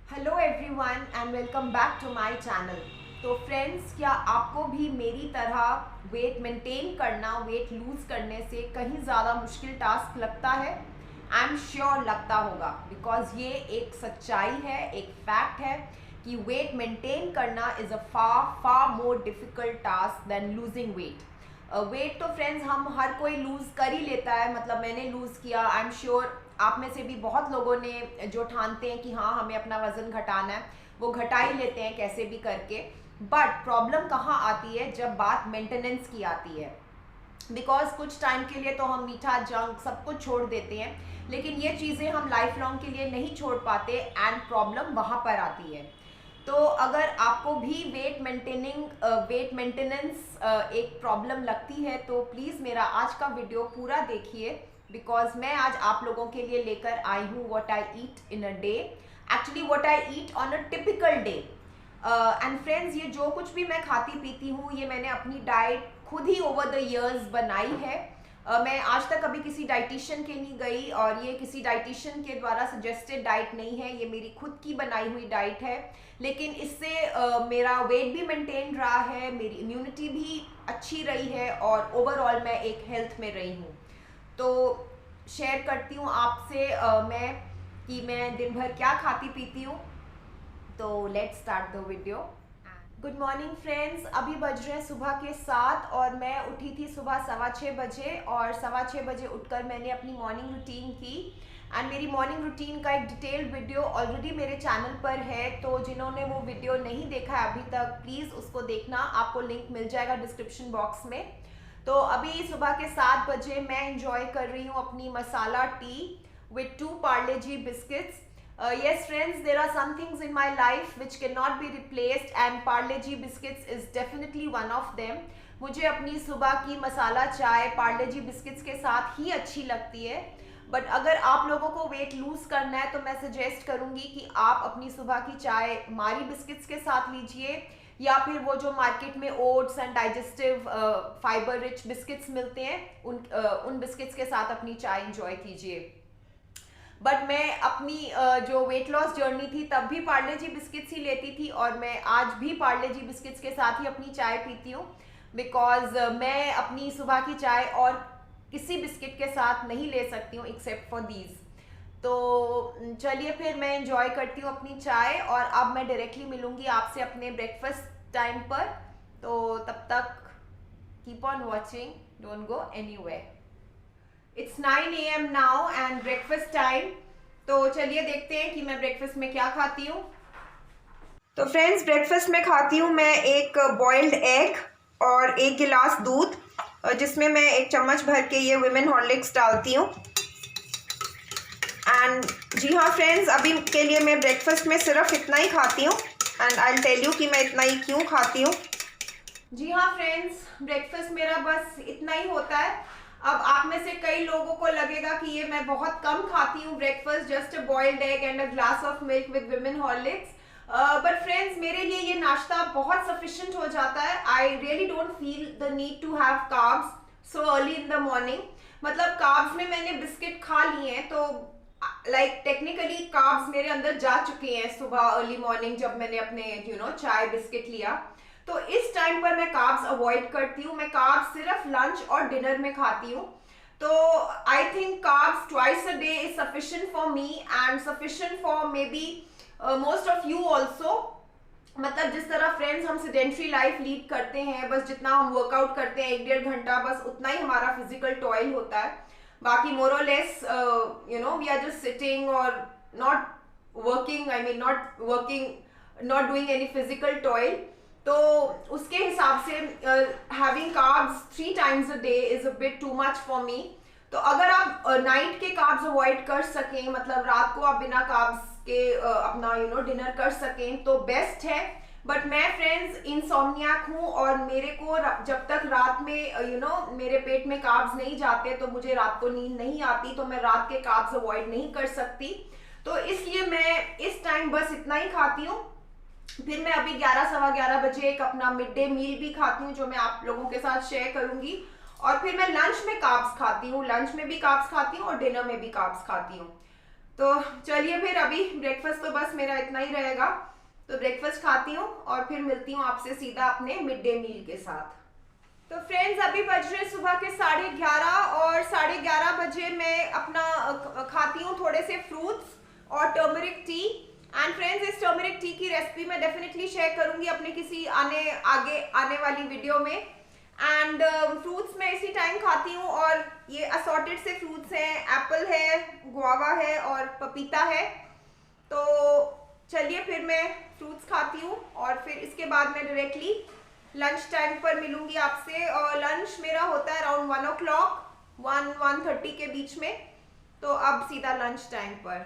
Hello everyone and welcome back to my channel. तो friends, क्या आपको भी मेरी तरह वेट मेंटेन करना, वेट लूज करने से कहीं ज़्यादा मुश्किल टास्क लगता है? आई एम श्योर लगता होगा, बिकॉज ये एक सच्चाई है, एक फैक्ट है कि वेट मेंटेन करना is a far far more difficult task than losing weight. Weight तो फ्रेंड्स हम हर कोई लूज़ कर ही लेता है, मतलब मैंने लूज़ किया। आई एम श्योर आप में से भी बहुत लोगों ने जो ठानते हैं कि हाँ हमें अपना वज़न घटाना है, वो घटा ही लेते हैं कैसे भी करके। बट प्रॉब्लम कहाँ आती है? जब बात मेंटेनेंस की आती है। बिकॉज कुछ टाइम के लिए तो हम मीठा जंक सब कुछ छोड़ देते हैं, लेकिन ये चीज़ें हम लाइफ लॉन्ग के लिए नहीं छोड़ पाते एंड प्रॉब्लम वहाँ पर आती है। तो अगर आपको भी वेट मेंटेनेंस एक प्रॉब्लम लगती है तो प्लीज़ मेरा आज का वीडियो पूरा देखिए, बिकॉज मैं आज आप लोगों के लिए लेकर आई हूँ what I eat in a day, actually what I eat on a typical day. And friends, ये जो कुछ भी मैं खाती पीती हूँ ये मैंने अपनी डाइट खुद ही ओवर द इयर्स बनाई है। मैं आज तक कभी किसी डाइटिशियन के नहीं गई, और ये किसी डाइटिशियन के द्वारा सजेस्टेड डाइट नहीं है, ये मेरी खुद की बनाई हुई डाइट है। लेकिन इससे मेरा वेट भी मेंटेन रहा है, मेरी इम्यूनिटी भी अच्छी रही है, और ओवरऑल मैं एक हेल्थ में रही हूँ। तो शेयर करती हूँ आपसे मैं कि मैं दिन भर क्या खाती पीती हूँ। तो let's start the video. Good morning friends, अभी बज रहे हैं सुबह के 7 और मैं उठी थी सुबह 6:15 बजे, और 6:15 बजे उठकर मैंने अपनी मॉर्निंग रूटीन की। एंड मेरी मॉर्निंग रूटीन का एक डिटेल्ड वीडियो ऑलरेडी मेरे चैनल पर है, तो जिन्होंने वो वीडियो नहीं देखा है अभी तक प्लीज़ उसको देखना, आपको लिंक मिल जाएगा डिस्क्रिप्शन बॉक्स में। तो अभी सुबह के 7 बजे मैं इंजॉय कर रही हूँ अपनी मसाला T with 2 Parle G biscuits. Yes friends, there are some things in my life which cannot be replaced and Parle G biscuits is definitely one of them. मुझे अपनी सुबह की मसाला चाय पार्ले जी बिस्किट्स के साथ ही अच्छी लगती है। बट अगर आप लोगों को वेट लूज करना है तो मैं सजेस्ट करूंगी कि आप अपनी सुबह की चाय मारी बिस्किट्स के साथ लीजिए, या फिर वो जो मार्केट में oats and digestive fibre rich biscuits मिलते हैं उन बिस्किट्स के साथ अपनी चाय इंजॉय कीजिए। बट मैं अपनी जो वेट लॉस जर्नी थी तब भी पार्ले जी बिस्किट्स ही लेती थी, और मैं आज भी पार्ले जी बिस्किट्स के साथ ही अपनी चाय पीती हूँ, बिकॉज मैं अपनी सुबह की चाय और किसी बिस्किट के साथ नहीं ले सकती हूँ एक्सेप्ट फॉर दीज। तो चलिए फिर मैं इंजॉय करती हूँ अपनी चाय, और अब मैं डायरेक्टली मिलूंगी आपसे अपने ब्रेकफास्ट टाइम पर। तो तब तक keep on watching, don't go anywhere. It's 9 AM now and breakfast time. तो चलिए देखते हैं कि मैं ब्रेकफास्ट में क्या खाती हूँ। तो फ्रेंड्स, ब्रेकफास्ट में खाती हूँ मैं एक बॉइल्ड एग और 1 गिलास दूध, जिसमें मैं 1 चम्मच भर के ये विमेन हॉर्लिक्स डालती हूँ। एंड जी हाँ फ्रेंड्स, अभी के लिए मैं ब्रेकफास्ट में सिर्फ इतना ही खाती हूँ, and I will tell you कि मैं इतना ही क्यों खाती हूँ। जी हाँ फ्रेंड्स, ब्रेकफास्ट मेरा बस इतना ही होता है। अब आप में से कई लोगों को लगेगा कि ये मैं बहुत कम खाती हूँ breakfast, just a boiled egg and a glass of milk with women Horlicks. But friends, मेरे लिए ये नाश्ता बहुत सफिशिएंट हो जाता है। I really don't feel the need to have carbs so early in the morning. मतलब कार्ब्स में मैंने बिस्किट खा लिए हैं, तो लाइक टेक्निकली कार्ब्स मेरे अंदर जा चुके हैं सुबह अर्ली मॉर्निंग जब मैंने अपने चाय बिस्किट लिया। तो इस टाइम पर मैं कार्ब्स अवॉइड करती हूँ। मैं कार्ब्स सिर्फ लंच और डिनर में खाती हूँ। तो I think carbs twice a day is sufficient for me and sufficient for may be most of you also. मतलब जिस तरह फ्रेंड्स हम सेडेंट्री लाइफ लीड करते हैं, बस जितना हम वर्कआउट करते हैं 1-1.5 घंटा, बस उतना ही हमारा फिजिकल टॉयल होता है। बाकी more or less we are just sitting और not working, I mean not working, not doing any physical toil. तो उसके हिसाब से having carbs 3 times a day is a bit too much for me. तो अगर आप नाइट के carbs avoid कर सकें, मतलब रात को आप बिना कार्ब्स के अपना डिनर कर सकें तो बेस्ट है। बट मैं फ्रेंड्स इंसोम्नियाक हूँ, और मेरे को जब तक रात में मेरे पेट में कार्ब्स नहीं जाते तो मुझे रात को नींद नहीं आती, तो मैं रात के कार्ब्स अवॉइड नहीं कर सकती। तो इसलिए मैं इस टाइम बस इतना ही खाती हूँ। फिर मैं अभी 11-11:15 बजे एक अपना मिड डे मील भी खाती हूँ, जो मैं आप लोगों के साथ शेयर करूंगी। और फिर मैं लंच में कार्ब्स खाती हूँ, लंच में भी कार्ब्स खाती हूँ और डिनर में भी कार्ब्स खाती हूँ। तो चलिए फिर अभी ब्रेकफास्ट तो बस मेरा इतना ही रहेगा, तो ब्रेकफास्ट खाती हूँ और फिर मिलती हूँ आपसे सीधा अपने मिड डे मील के साथ। तो फ्रेंड्स अभी बज रहे सुबह के 11:30 और 11:30 बजे मैं अपना खाती हूँ थोड़े से फ्रूट्स और टर्मरिक टी। एंड फ्रेंड्स इस टर्मरिक टी की रेसिपी मैं डेफिनेटली शेयर करूंगी अपने किसी आगे आने वाली वीडियो में। एंड फ्रूट्स मैं इसी टाइम खाती हूँ और ये असॉर्टेड से फ्रूट्स हैं, एप्पल है, गुआवा है और पपीता है। तो चलिए फिर मैं फ्रूट्स खाती हूँ और फिर इसके बाद मैं डायरेक्टली लंच टाइम पर मिलूंगी आपसे। और लंच मेरा होता है अराउंड 1 o'clock, 1-1:30 के बीच में। तो अब सीधा लंच टाइम पर।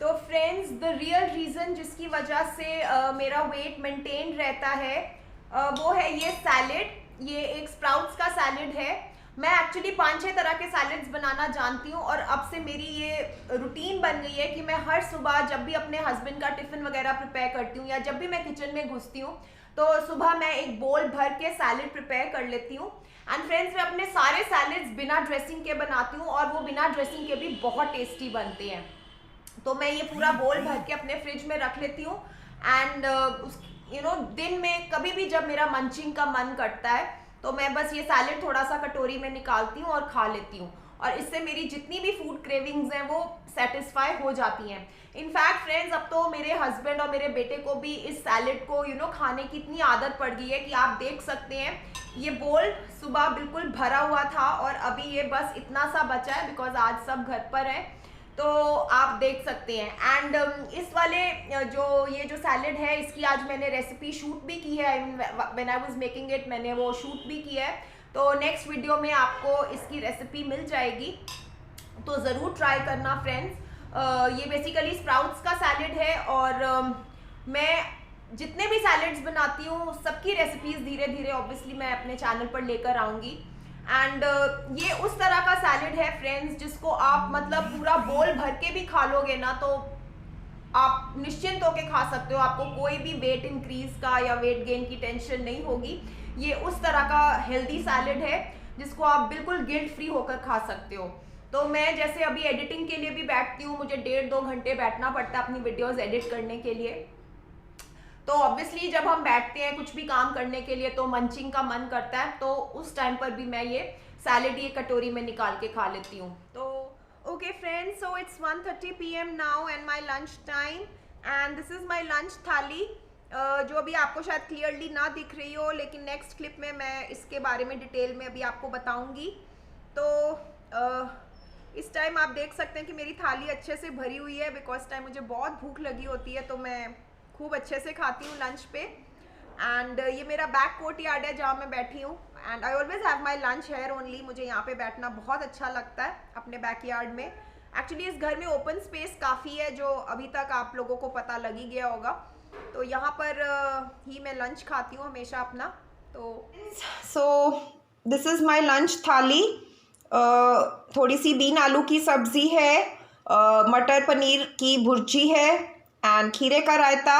तो फ्रेंड्स द रियल रीज़न जिसकी वजह से मेरा वेट मेंटेन रहता है वो है ये सैलेड। ये एक स्प्राउट्स का सैलेड है। मैं एक्चुअली 5-6 तरह के सैलेड्स बनाना जानती हूँ और अब से मेरी ये रूटीन बन गई है कि मैं हर सुबह जब भी अपने हस्बैंड का टिफ़िन वगैरह प्रिपेयर करती हूँ या जब भी मैं किचन में घुसती हूँ तो सुबह मैं एक बोल भर के सैलेड प्रिपेयर कर लेती हूँ। एंड फ्रेंड्स मैं अपने सारे सैलेड्स बिना ड्रेसिंग के बनाती हूँ और वो बिना ड्रेसिंग के भी बहुत टेस्टी बनते हैं। तो मैं ये पूरा बोल भर के अपने फ्रिज में रख लेती हूँ। एंड दिन में कभी भी जब मेरा मंचिंग का मन करता है तो मैं बस ये सैलेड थोड़ा सा कटोरी में निकालती हूँ और खा लेती हूँ और इससे मेरी जितनी भी फूड क्रेविंग्स हैं वो सेटिस्फाई हो जाती हैं। इनफैक्ट फ्रेंड्स अब तो मेरे हस्बैंड और मेरे बेटे को भी इस सैलेड को खाने की इतनी आदत पड़ गई है कि आप देख सकते हैं ये बोल सुबह बिल्कुल भरा हुआ था और अभी ये बस इतना सा बचा है बिकॉज आज सब घर पर है। तो आप देख सकते हैं। एंड इस वाले ये जो सैलेड है इसकी आज मैंने रेसिपी शूट भी की है। When I was making it मैंने वो शूट भी किया है। तो नेक्स्ट वीडियो में आपको इसकी रेसिपी मिल जाएगी, तो ज़रूर ट्राई करना फ्रेंड्स। ये बेसिकली स्प्राउट्स का सैलेड है और मैं जितने भी सैलेड्स बनाती हूँ सबकी रेसिपीज़ धीरे धीरे ऑब्वियसली मैं अपने चैनल पर लेकर आऊँगी। एंड ये उस तरह का सैलेड है फ्रेंड्स जिसको आप मतलब पूरा बोल भर के भी खा लोगे ना तो आप निश्चिंत होके खा सकते हो। आपको कोई भी वेट इंक्रीज का या वेट गेन की टेंशन नहीं होगी। ये उस तरह का हेल्दी सैलेड है जिसको आप बिल्कुल गिल्ट फ्री होकर खा सकते हो। तो मैं जैसे अभी एडिटिंग के लिए भी बैठती हूँ, मुझे 1.5-2 घंटे बैठना पड़ता है अपनी वीडियोस एडिट करने के लिए। तो ऑब्वियसली जब हम बैठते हैं कुछ भी काम करने के लिए तो मंचिंग का मन करता है, तो उस टाइम पर भी मैं ये सैलेड ये कटोरी में निकाल के खा लेती हूँ। तो okay friends, so it's 1:30 PM now and my lunch time and this is my lunch थाली जो अभी आपको शायद क्लियरली ना दिख रही हो, लेकिन नेक्स्ट क्लिप में मैं इसके बारे में डिटेल में अभी आपको बताऊँगी। तो इस टाइम आप देख सकते हैं कि मेरी थाली अच्छे से भरी हुई है बिकॉज टाइम मुझे बहुत भूख लगी होती है तो मैं खूब अच्छे से खाती हूँ लंच पे। एंड ये मेरा बैक कोर्ट यार्ड है जहाँ मैं बैठी हूँ and I always have my lunch here only. मुझे यहाँ पे बैठना बहुत अच्छा लगता है अपने बैक यार्ड में। एक्चुअली इस घर में ओपन स्पेस काफ़ी है जो अभी तक आप लोगों को पता लग ही गया होगा। तो यहाँ पर ही मैं लंच खाती हूँ हमेशा अपना। तो so this is my lunch थाली। थोड़ी सी बीन आलू की सब्ज़ी है, मटर पनीर की भुर्जी है एंड खीरे का raita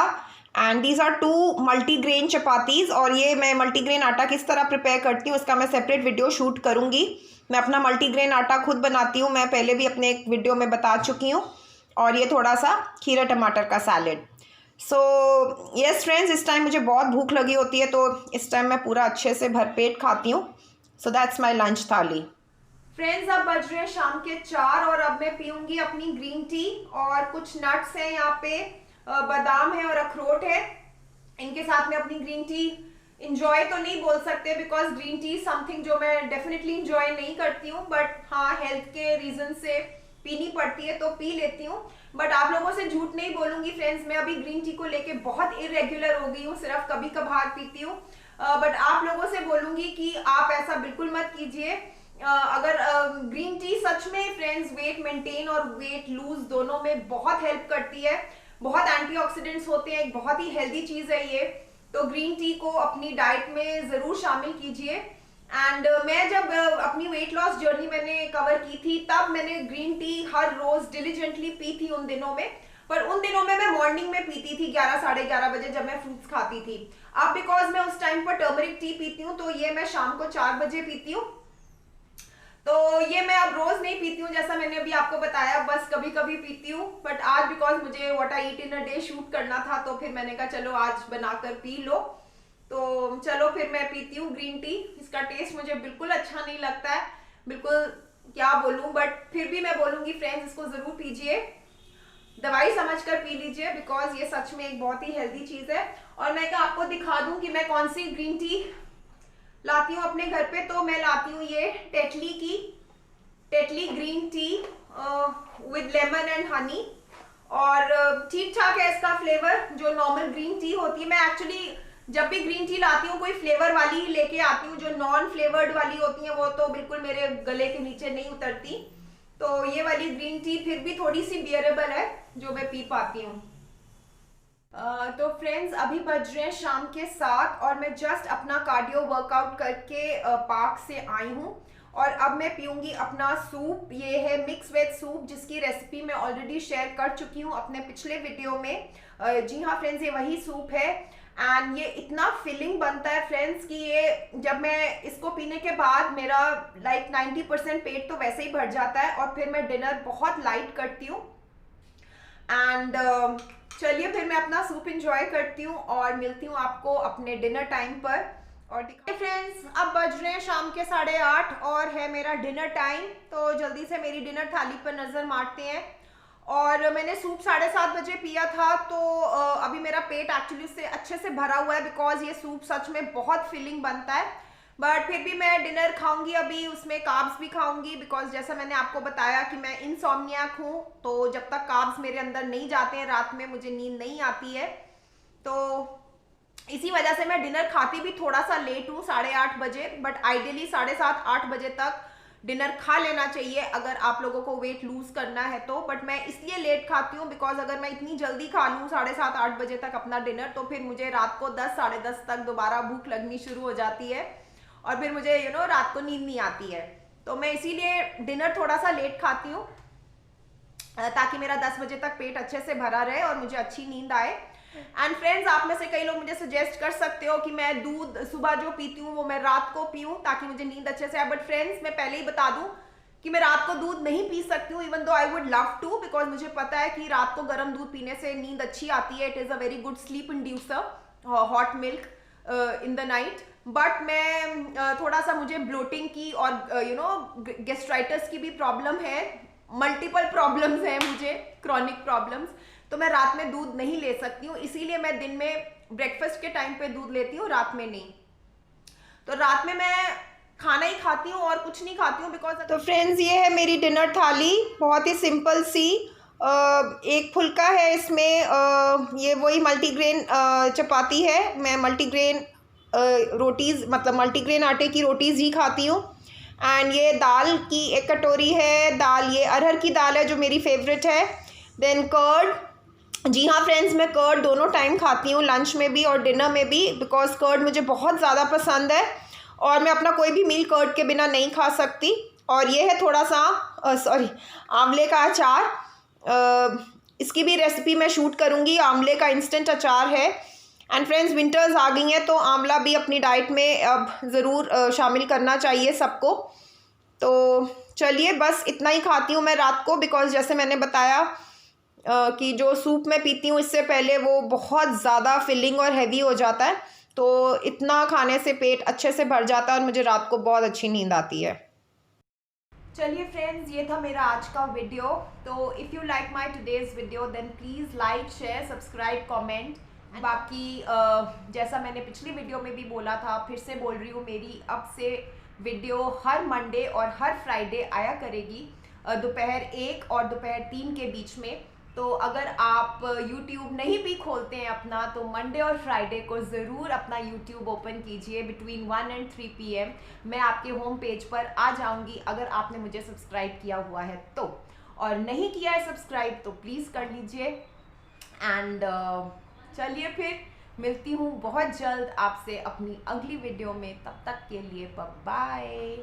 and these are 2 multigrain chapatis. और ये मैं मल्टीग्रेन आटा किस तरह प्रिपेयर करती हूँ उसका मैं सेपरेट वीडियो शूट करूँगी। मैं अपना मल्टीग्रेन आटा खुद बनाती हूँ, मैं पहले भी अपने एक वीडियो में बता चुकी हूँ। और ये थोड़ा सा खीरा टमाटर का सैलेड। सो यस फ्रेंड्स, इस टाइम मुझे बहुत भूख लगी होती है तो इस टाइम मैं पूरा अच्छे से भरपेट खाती हूँ। सो दैट्स माई लंच थाली। फ्रेंड्स अब बज रहे हैं शाम के 4 और अब मैं पीऊँगी अपनी ग्रीन टी और कुछ नट्स हैं यहाँ पे, बादाम है और अखरोट है। इनके साथ में अपनी ग्रीन टी इंजॉय तो नहीं बोल सकते बिकॉज ग्रीन टी समथिंग जो मैं डेफिनेटली इंजॉय नहीं करती हूँ, बट हाँ हेल्थ के रीजन से पीनी पड़ती है तो पी लेती हूँ। बट आप लोगों से झूठ नहीं बोलूँगी फ्रेंड्स, मैं अभी ग्रीन टी को लेके बहुत इरेग्युलर हो गई हूँ, सिर्फ कभी कभार पीती हूँ। बट आप लोगों से बोलूँगी कि आप ऐसा बिल्कुल मत कीजिए। अगर ग्रीन टी सच में फ्रेंड्स वेट मेंटेन और वेट लूज दोनों में बहुत हेल्प करती है, बहुत एंटीऑक्सीडेंट्स होते हैं, एक बहुत ही हेल्दी चीज़ है ये। तो ग्रीन टी को अपनी डाइट में ज़रूर शामिल कीजिए। एंड मैं जब अपनी वेट लॉस जर्नी मैंने कवर की थी तब मैंने ग्रीन टी हर रोज़ डिलीजेंटली पी थी उन दिनों में, पर उन दिनों में मैं मॉर्निंग में पीती थी 11-11:30 बजे जब मैं फ्रूट्स खाती थी। अब बिकॉज मैं उस टाइम पर टर्मरिक टी पीती हूँ तो ये मैं शाम को 4 बजे पीती हूँ। तो ये मैं अब रोज नहीं पीती हूँ, जैसा मैंने अभी आपको बताया, बस कभी कभी पीती हूँ। बट आज बिकॉज मुझे what I eat in a day shoot करना था, तो फिर मैंने कहा चलो आज बनाकर पी लो। तो चलो फिर मैं पीती हूँ ग्रीन टी। इसका टेस्ट मुझे बिल्कुल अच्छा नहीं लगता है, बिल्कुल क्या बोलूँ, बट फिर भी मैं बोलूँगी फ्रेंड्स इसको ज़रूर पीजिए, दवाई समझकर पी लीजिए, बिकॉज ये सच में एक बहुत ही हेल्दी चीज़ है। और मैं क्या आपको दिखा दूँ कि मैं कौन सी ग्रीन टी लाती हूँ अपने घर पे। तो मैं लाती हूँ ये Tetley green tea with lemon and honey, और ठीक ठाक है इसका फ्लेवर जो नॉर्मल ग्रीन टी होती है। मैं एक्चुअली जब भी ग्रीन टी लाती हूँ कोई फ्लेवर वाली ही लेके आती हूँ, जो नॉन फ्लेवर्ड वाली होती है वो तो बिल्कुल मेरे गले के नीचे नहीं उतरती। तो ये वाली ग्रीन टी फिर भी थोड़ी सी बियरेबल है, जो मैं पी पाती हूँ। तो फ्रेंड्स अभी बज रहे हैं शाम के 7 और मैं जस्ट अपना कार्डियो वर्कआउट करके पार्क से आई हूँ। और अब मैं पीऊँगी अपना सूप। ये है मिक्स वेज सूप, जिसकी रेसिपी मैं ऑलरेडी शेयर कर चुकी हूँ अपने पिछले वीडियो में। जी हाँ फ्रेंड्स, ये वही सूप है एंड ये इतना फिलिंग बनता है फ्रेंड्स कि ये जब मैं इसको पीने के बाद मेरा लाइक 90% पेट तो वैसे ही भर जाता है, और फिर मैं डिनर बहुत लाइट करती हूँ। एंड चलिए फिर मैं अपना सूप इंजॉय करती हूँ और मिलती हूँ आपको अपने डिनर टाइम पर। और फ्रेंड्स अब बज रहे हैं शाम के 8:30 और है मेरा डिनर टाइम। तो जल्दी से मेरी डिनर थाली पर नज़र मारते हैं। और मैंने सूप 7:30 बजे पिया था, तो अभी मेरा पेट एक्चुअली उससे अच्छे से भरा हुआ है, बिकॉज ये सूप सच में बहुत फिलिंग बनता है। बट फिर भी मैं डिनर खाऊंगी अभी, उसमें कार्ब्स भी खाऊंगी, बिकॉज जैसा मैंने आपको बताया कि मैं इंसोम्नियाक हूँ, तो जब तक कार्ब्स मेरे अंदर नहीं जाते हैं रात में मुझे नींद नहीं आती है। तो इसी वजह से मैं डिनर खाती भी थोड़ा सा लेट हूँ, 8:30 बजे, बट आइडियली 7:30-8 बजे तक डिनर खा लेना चाहिए अगर आप लोगों को वेट लूज करना है तो। बट मैं इसलिए लेट खाती हूँ बिकॉज अगर मैं इतनी जल्दी खा लूँ 7:30-8 बजे तक अपना डिनर, तो फिर मुझे रात को 10-10:30 तक दोबारा भूख लगनी शुरू हो जाती है और फिर मुझे रात को नींद नहीं आती है। तो मैं इसीलिए डिनर थोड़ा सा लेट खाती हूँ ताकि मेरा 10 बजे तक पेट अच्छे से भरा रहे और मुझे अच्छी नींद आए। एंड फ्रेंड्स, आप में से कई लोग मुझे सजेस्ट कर सकते हो कि मैं दूध सुबह जो पीती हूँ वो मैं रात को पीऊँ ताकि मुझे नींद अच्छे से आए। बट फ्रेंड्स, मैं पहले ही बता दूं कि मैं रात को दूध नहीं पी सकती हूँ, even though I would love to, because मुझे पता है कि रात को गर्म दूध पीने से नींद अच्छी आती है। It is a very good sleep inducer, hot milk in the night. But मैं थोड़ा सा मुझे ब्लोटिंग की और गेस्ट्राइटिस की भी प्रॉब्लम है, मल्टीपल प्रॉब्लम्स हैं मुझे, क्रॉनिक प्रॉब्लम्स। तो मैं रात में दूध नहीं ले सकती हूँ, इसीलिए मैं दिन में ब्रेकफास्ट के टाइम पे दूध लेती हूँ, रात में नहीं। तो रात में मैं खाना ही खाती हूँ और कुछ नहीं खाती हूँ बिकॉज। तो फ्रेंड्स, ये है मेरी डिनर थाली, बहुत ही सिंपल सी। एक फुल्का है इसमें, ये वही मल्टीग्रेन चपाती है। मैं मल्टीग्रेन रोटीज़, मतलब मल्टीग्रेन आटे की रोटीज़ ही खाती हूँ। एंड ये दाल की एक कटोरी है, दाल ये अरहर की दाल है जो मेरी फेवरेट है। देन कर्ड, जी हाँ फ्रेंड्स, मैं कर्ड दोनों टाइम खाती हूँ, लंच में भी और डिनर में भी, बिकॉज कर्ड मुझे बहुत ज़्यादा पसंद है और मैं अपना कोई भी मील कर्ड के बिना नहीं खा सकती। और ये है थोड़ा सा आंवले का अचार, इसकी भी रेसिपी मैं शूट करूँगी। आंवले का इंस्टेंट अचार है। एंड फ्रेंड्स, विंटर्स आ गई हैं तो आंवला भी अपनी डाइट में अब ज़रूर शामिल करना चाहिए सबको। तो चलिए बस इतना ही खाती हूँ मैं रात को, बिकॉज जैसे मैंने बताया कि जो सूप मैं पीती हूँ इससे पहले वो बहुत ज़्यादा फिलिंग और हैवी हो जाता है, तो इतना खाने से पेट अच्छे से भर जाता है और मुझे रात को बहुत अच्छी नींद आती है। चलिए फ्रेंड्स, ये था मेरा आज का वीडियो। तो if you like my today's video then please like, share, subscribe, comment. बाकी जैसा मैंने पिछली वीडियो में भी बोला था, फिर से बोल रही हूँ, मेरी अब से वीडियो हर मंडे और हर फ्राइडे आया करेगी, दोपहर 1 और दोपहर 3 के बीच में। तो अगर आप YouTube नहीं भी खोलते हैं अपना, तो मंडे और फ्राइडे को ज़रूर अपना YouTube ओपन कीजिए बिटवीन 1 and 3 PM। मैं आपके होम पेज पर आ जाऊंगी अगर आपने मुझे सब्सक्राइब किया हुआ है तो, और नहीं किया है सब्सक्राइब तो प्लीज़ कर लीजिए। एंड चलिए फिर मिलती हूँ बहुत जल्द आपसे अपनी अगली वीडियो में, तब तक के लिए बाय बाय।